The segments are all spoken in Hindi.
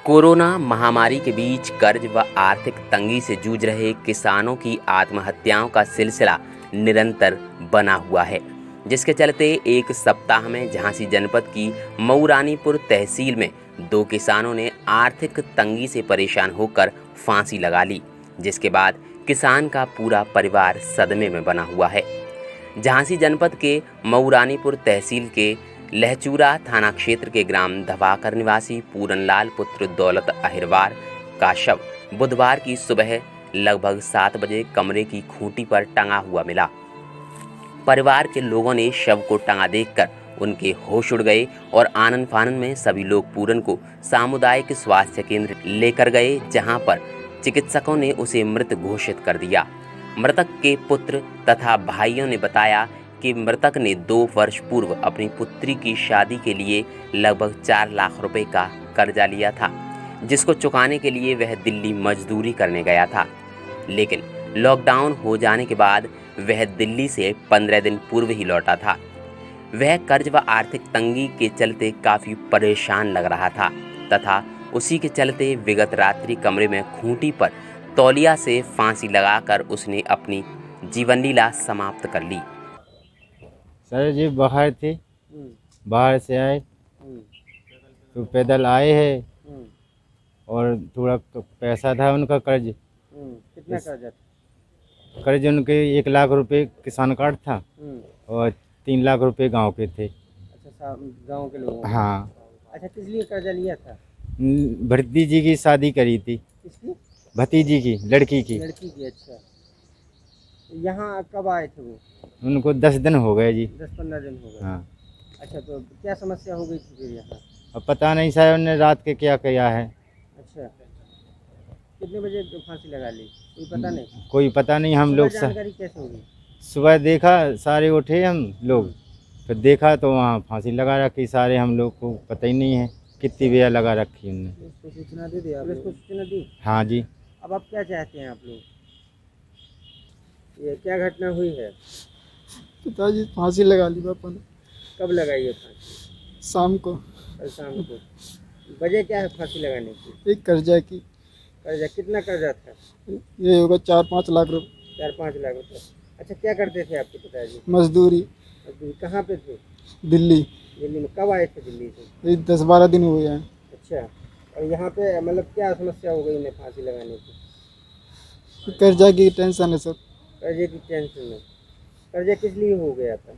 कोरोना महामारी के बीच कर्ज व आर्थिक तंगी से जूझ रहे किसानों की आत्महत्याओं का सिलसिला निरंतर बना हुआ है, जिसके चलते एक सप्ताह में झांसी जनपद की मऊरानीपुर तहसील में 2 किसानों ने आर्थिक तंगी से परेशान होकर फांसी लगा ली, जिसके बाद किसान का पूरा परिवार सदमे में बना हुआ है। झांसी जनपद के मऊरानीपुर तहसील के लहचूरा थाना क्षेत्र के ग्राम धवाकर निवासी पूरनलाल पुत्र दौलत अहिरवार का शव बुधवार की सुबह लगभग 7 बजे कमरे की खूंटी पर टंगा हुआ मिला। परिवार के लोगों ने शव को टंगा देखकर उनके होश उड़ गए और आनन फानन में सभी लोग पूरन को सामुदायिक स्वास्थ्य केंद्र लेकर गए, जहां पर चिकित्सकों ने उसे मृत घोषित कर दिया। मृतक के पुत्र तथा भाइयों ने बताया कि मृतक ने 2 वर्ष पूर्व अपनी पुत्री की शादी के लिए लगभग 4 लाख रुपए का कर्जा लिया था, जिसको चुकाने के लिए वह दिल्ली मजदूरी करने गया था। लेकिन लॉकडाउन हो जाने के बाद वह दिल्ली से 15 दिन पूर्व ही लौटा था। वह कर्ज व आर्थिक तंगी के चलते काफ़ी परेशान लग रहा था तथा उसी के चलते विगत रात्रि कमरे में खूंटी पर तौलिया से फांसी लगाकर उसने अपनी जीवन लीला समाप्त कर ली। सर जी बाहर थे, बाहर से आए तो पैदल आए हैं और थोड़ा पैसा था उनका कर्ज। कितना कर्जा था? कर्ज उनके 1 लाख रुपए किसान कार्ड था और 3 लाख रुपए गांव के थे। अच्छा, गांव के लोग? हाँ। अच्छा, किस लिए कर्जा लिया था? भतीजी की शादी करी थी। किसकी? भतीजी की, लड़की की। लड़की की। अच्छा, यहाँ कब आए थे वो? उनको 10 दिन हो गए जी। 10-15 दिन हो गए। हाँ। अच्छा, तो क्या समस्या हो गई थी फिर यहाँ? अब पता नहीं साहब ने रात के क्या किया है। अच्छा, कितने बजे फांसी लगा ली, कोई पता नहीं? कोई पता नहीं। हम लोग जानकारी कैसे होगी? सुबह देखा, सारे उठे हम लोग, फिर देखा तो वहाँ फांसी लगा रखी। सारे हम लोग को पता ही नहीं है कितनी बेया लगा रखी उनने। उसको सूचना दे दिया? पुलिस को सूचना दी? हाँ जी। अब आप क्या चाहते हैं आप लोग? ये क्या घटना हुई है? पिताजी फांसी लगा ली पापा ने। कब लगाई है फांसी? शाम को। कल शाम को। वजह क्या है फांसी लगाने की? एक कर्जा की। कर्जा? कितना कर्जा था? ये होगा 4-5 लाख रुपए। 4-5 लाख रुपए। अच्छा, क्या करते थे आपके पिताजी? मजदूरी। कहाँ पे थे? दिल्ली। दिल्ली में? कब आए थे दिल्ली से? ये 10-12 दिन हुए हैं। अच्छा, और यहाँ पे मतलब क्या समस्या हो गई उन्हें फांसी लगाने की? कर्जा की टेंशन है सर। कर्जे की टेंशन में? कर्जा किस लिए हो गया था?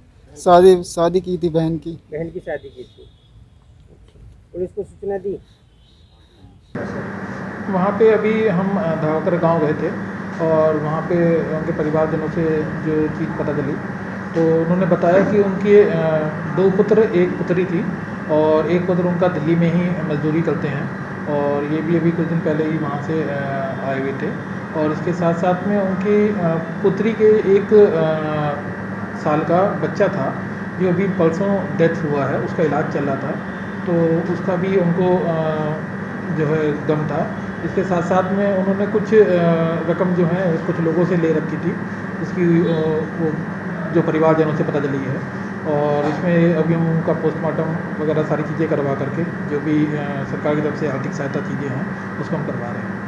शादी की थी बहन की। बहन की शादी की थी। पुलिस को सूचना दी? वहाँ पे अभी हम धवाकर गांव गए थे और वहाँ पे उनके परिवारजनों से जो चीज़ पता चली तो उन्होंने बताया कि उनके 2 पुत्र 1 पुत्री थी और 1 पुत्र उनका दिल्ली में ही मजदूरी करते हैं और ये भी अभी कुछ दिन पहले ही वहाँ से आए हुए थे। और इसके साथ साथ में उनकी पुत्री के 1 साल का बच्चा था जो अभी परसों डेथ हुआ है, उसका इलाज चल रहा था, तो उसका भी उनको जो है गम था। इसके साथ साथ में उन्होंने कुछ रकम जो है कुछ लोगों से ले रखी थी, इसकी वो जो परिवारजनों से पता चली है और इसमें अभी हम उनका पोस्टमार्टम वगैरह सारी चीज़ें करवा करके जो भी सरकार की तरफ से आर्थिक सहायता चीज़ें हैं उसको हम करवा रहे हैं।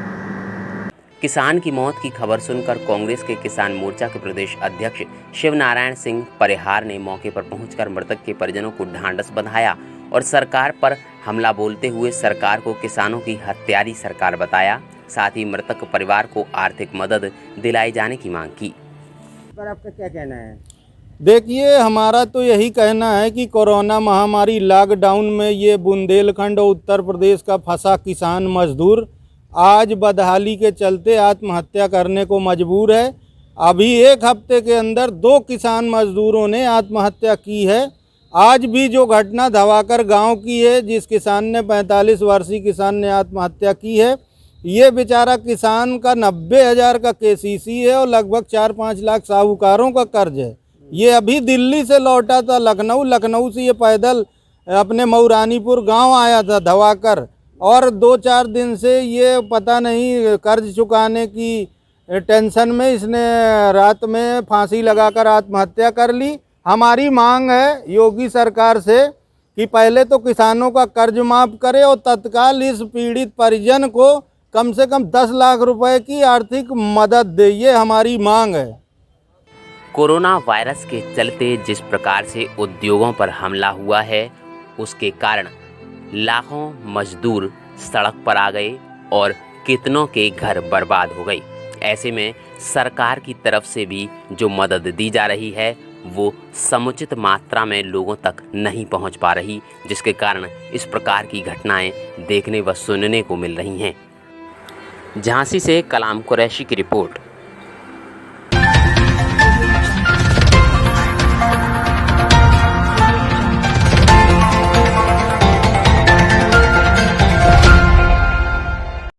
किसान की मौत की खबर सुनकर कांग्रेस के किसान मोर्चा के प्रदेश अध्यक्ष शिवनारायण सिंह परिहार ने मौके पर पहुंचकर मृतक के परिजनों को ढांढस बंधाया और सरकार पर हमला बोलते हुए सरकार को किसानों की हत्यारी सरकार बताया। साथ ही मृतक परिवार को आर्थिक मदद दिलाई जाने की मांग की। पर आपका क्या कहना है? देखिए, हमारा तो यही कहना है कि कोरोना महामारी लॉकडाउन में ये बुंदेलखंड और उत्तर प्रदेश का फंसा किसान मजदूर आज बदहाली के चलते आत्महत्या करने को मजबूर है। अभी 1 हफ्ते के अंदर 2 किसान मजदूरों ने आत्महत्या की है। आज भी जो घटना धवाकर गांव की है, जिस किसान ने 45 वर्षीय किसान ने आत्महत्या की है, ये बेचारा किसान का 90,000 का केसीसी है और लगभग 4-5 लाख साहूकारों का कर्ज है। ये अभी दिल्ली से लौटा था लखनऊ से ये पैदल अपने मऊरानीपुर गांव आया था धवाकर, और 2-4 दिन से ये पता नहीं कर्ज चुकाने की टेंशन में इसने रात में फांसी लगाकर आत्महत्या कर ली। हमारी मांग है योगी सरकार से कि पहले तो किसानों का कर्ज माफ करे और तत्काल इस पीड़ित परिजन को कम से कम 10 लाख रुपए की आर्थिक मदद दे, ये हमारी मांग है। कोरोना वायरस के चलते जिस प्रकार से उद्योगों पर हमला हुआ है, उसके कारण लाखों मजदूर सड़क पर आ गए और कितनों के घर बर्बाद हो गए। ऐसे में सरकार की तरफ से भी जो मदद दी जा रही है वो समुचित मात्रा में लोगों तक नहीं पहुंच पा रही, जिसके कारण इस प्रकार की घटनाएं देखने व सुनने को मिल रही हैं। झांसी से कलाम कुरैशी की रिपोर्ट।